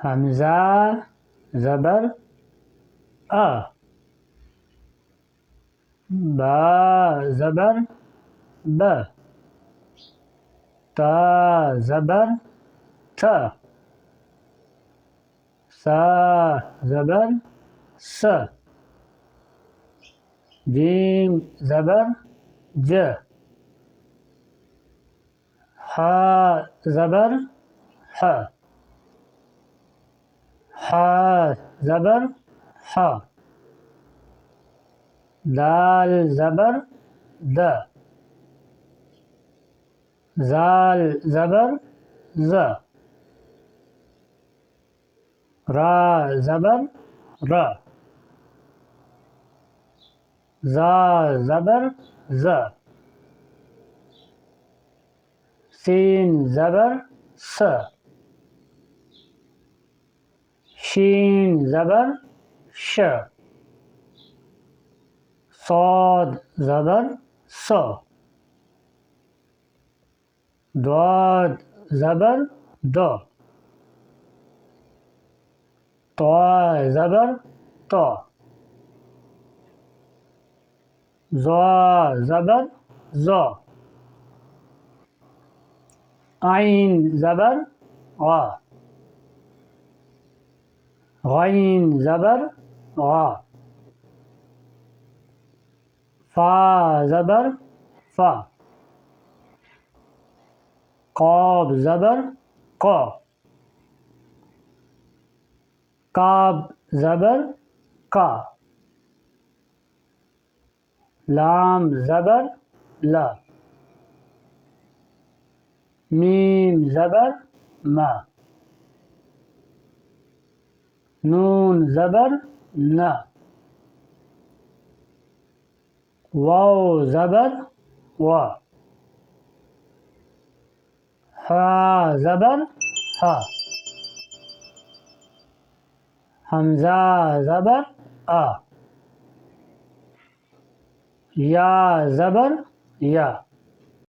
حمزہ زبر آ، با زبر ب، تا زبر ت، سا زبر س، جیم زبر ج، ح زبر ح، ح زبر ح، دال زبر د، زال زبر ز، را زبر ر، زا زبر ز، سین زبر س، شین زبر ش، صاد زبر س، ضاد زبر د، طا زبر ط، ظا زبر ظ، عین زبر غ، غین زبر غا، فا زبر فا، قاف زبر قا، کاف زبر کا، لام زبر لا، میم زبر ما، نون زبر نا، واو زبر وا، حا زبر ہا، حمزہ زبر آ، یا زبر یا،